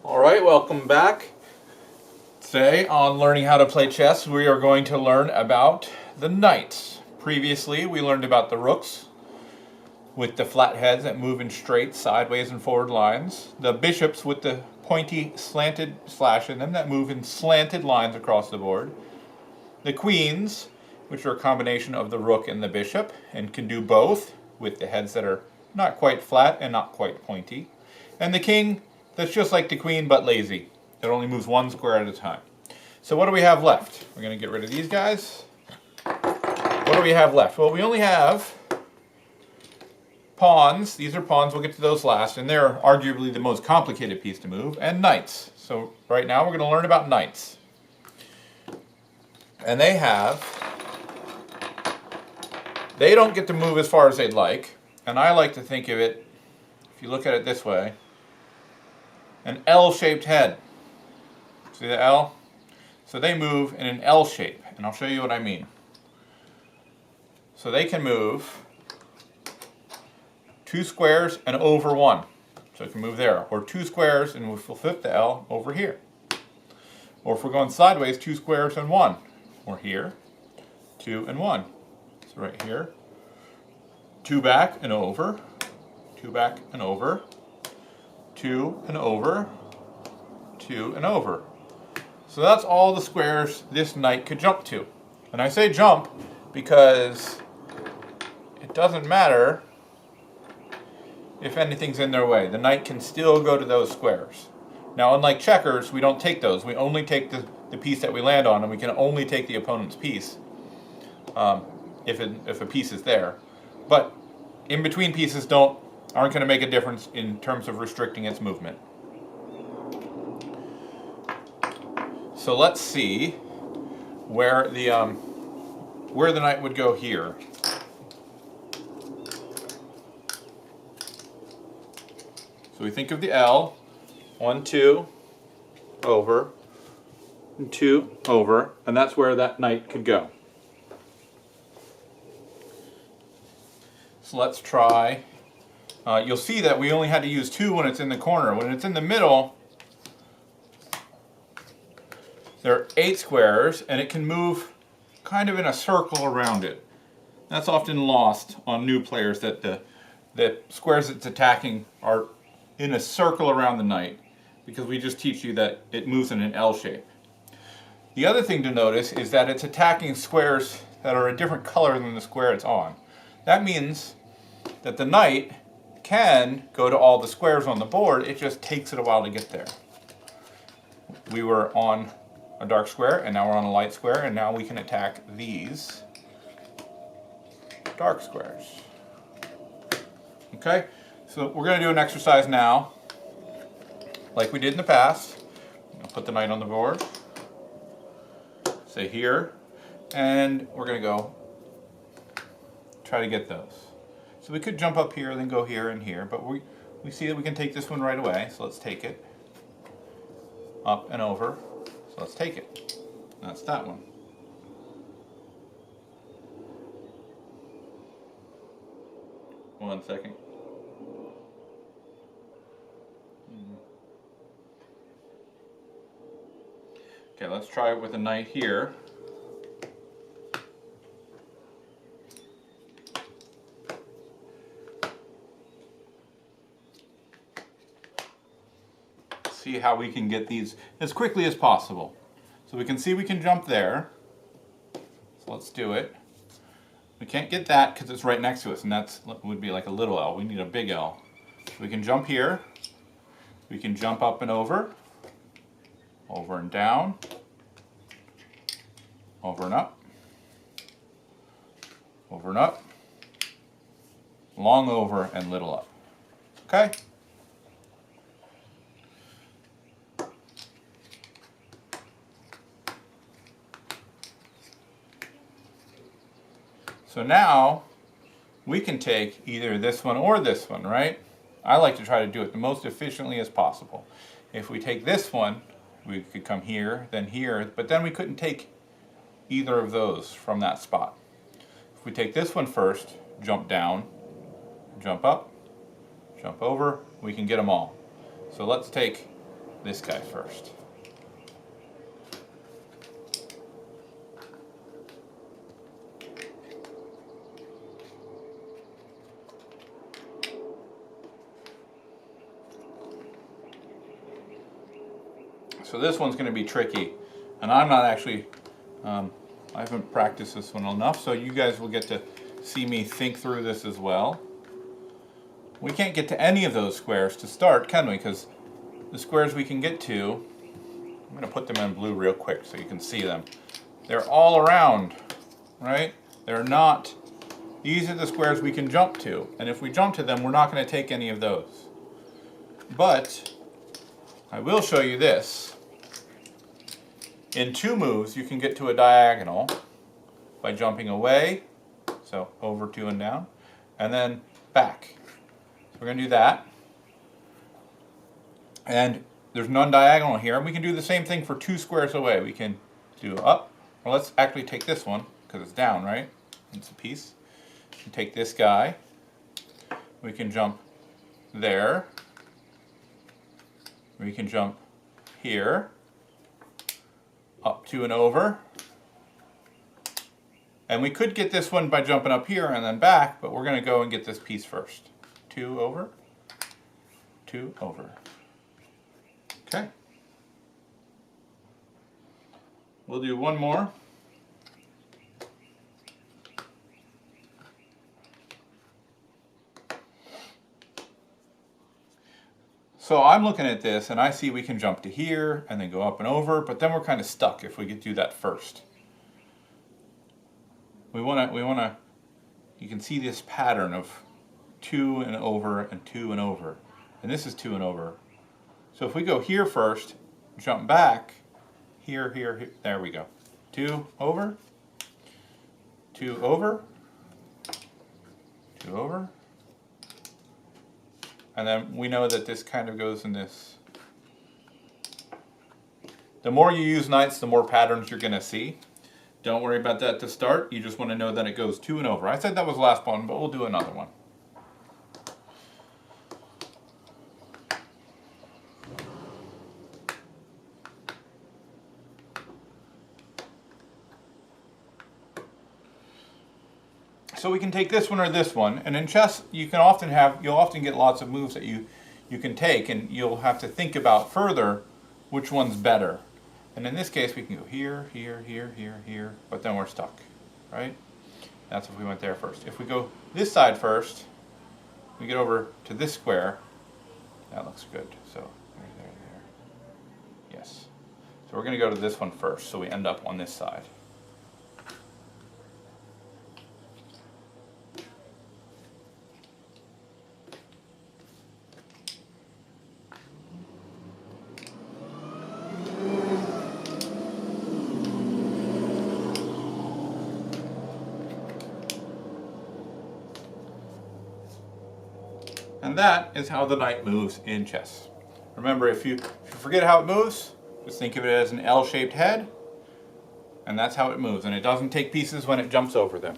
Alright, welcome back. Today on Learning How to Play Chess, we are going to learn about the knights. Previously, we learned about the rooks with the flat heads that move in straight, sideways, and forward lines. The bishops with the pointy, slanted slash in them that move in slanted lines across the board. The queens, which are a combination of the rook and the bishop, and can do both with the heads that are not quite flat and not quite pointy. And the king, that's just like the queen but lazy. It only moves one square at a time. So what do we have left? We're going to get rid of these guys. What do we have left? Well, we only have pawns. These are pawns. We'll get to those last. And they're arguably the most complicated piece to move. And knights. So right now we're going to learn about knights. And they don't get to move as far as they'd like. And I like to think of it, if you look at it this way, an L-shaped head. See the L? So they move in an L shape, and I'll show you what I mean. So they can move 2 squares and over 1. So it can move there. Or 2 squares and we'll flip the L over here. Or if we're going sideways, 2 squares and 1. Or here, 2 and 1. So right here, 2 back and over, 2 back and over, 2 and over, 2 and over. So that's all the squares this knight could jump to. And I say jump because it doesn't matter if anything's in their way. The knight can still go to those squares. Now, unlike checkers, we don't take those. We only take the piece that we land on, and we can only take the opponent's piece if a piece is there. But in between pieces aren't going to make a difference in terms of restricting its movement. So let's see where the knight would go here. So we think of the L, 1, 2, over, and 2, over, and that's where that knight could go. So let's try. You'll see that we only had to use 2 when it's in the corner. When it's in the middle, there are 8 squares, and it can move kind of in a circle around it. That's often lost on new players, that the squares it's attacking are in a circle around the knight, because we just teach you that it moves in an L shape. The other thing to notice is that it's attacking squares that are a different color than the square it's on. That means that the knight can go to all the squares on the board, it just takes it a while to get there. We were on a dark square, and now we're on a light square, and now we can attack these dark squares. Okay, so we're going to do an exercise now, like we did in the past. I'll put the knight on the board, say here, and we're going to go try to get those. So we could jump up here, then go here and here, but we see that we can take this one right away, so let's take it. Up and over, so let's take it. That's that one. One second. Okay, let's try it with a knight here. See how we can get these as quickly as possible. So we can see we can jump there. So let's do it. We can't get that because it's right next to us, and that would be like a little L. We need a big L. So we can jump here. We can jump up and over and down, over and up, over and up, long over and little up. Okay? So now we can take either this one or this one, right? I like to try to do it the most efficiently as possible. If we take this one, we could come here, but then we couldn't take either of those from that spot. If we take this one first, jump down, jump up, jump over, we can get them all. So let's take this guy first. So this one's going to be tricky, and I'm not actually, I haven't practiced this one enough, so you guys will get to see me think through this as well. We can't get to any of those squares to start, can we? Because the squares we can get to, I'm going to put them in blue real quick so you can see them. They're all around, right? They're not, these are the squares we can jump to, and if we jump to them, we're not going to take any of those. But I will show you this. In 2 moves, you can get to a diagonal by jumping away, so over 2 and down, and then back. So we're going to do that. And there's none diagonal here, and we can do the same thing for 2 squares away. We can do up. Well, let's actually take this one, because it's down, right? It's a piece. We can take this guy. We can jump there. We can jump here. Up 2 and over. And we could get this one by jumping up here and then back, but we're going to go and get this piece first. 2 over, 2 over. Okay. We'll do one more. So I'm looking at this and I see we can jump to here and then go up and over, but then we're kind of stuck if we do that first. We want to, you can see this pattern of 2 and over and 2 and over. And this is 2 and over. So if we go here first, jump back, here, here, here, there we go. 2 over, 2 over, 2 over. And then we know that this kind of goes in this. The more you use knights, the more patterns you're going to see. Don't worry about that to start. You just want to know that it goes 2 and over. I said that was the last one, but we'll do another one. So we can take this one or this one, and in chess you'll often get lots of moves that you can take, and you'll have to think about further which one's better. And in this case we can go here, here, here, here, here, but then we're stuck, right? That's if we went there first. If we go this side first, we get over to this square. That looks good. So there, there, there. Yes. So we're going to go to this one first, so we end up on this side. And that is how the knight moves in chess. Remember, if you forget how it moves, just think of it as an L-shaped head, and that's how it moves. And it doesn't take pieces when it jumps over them.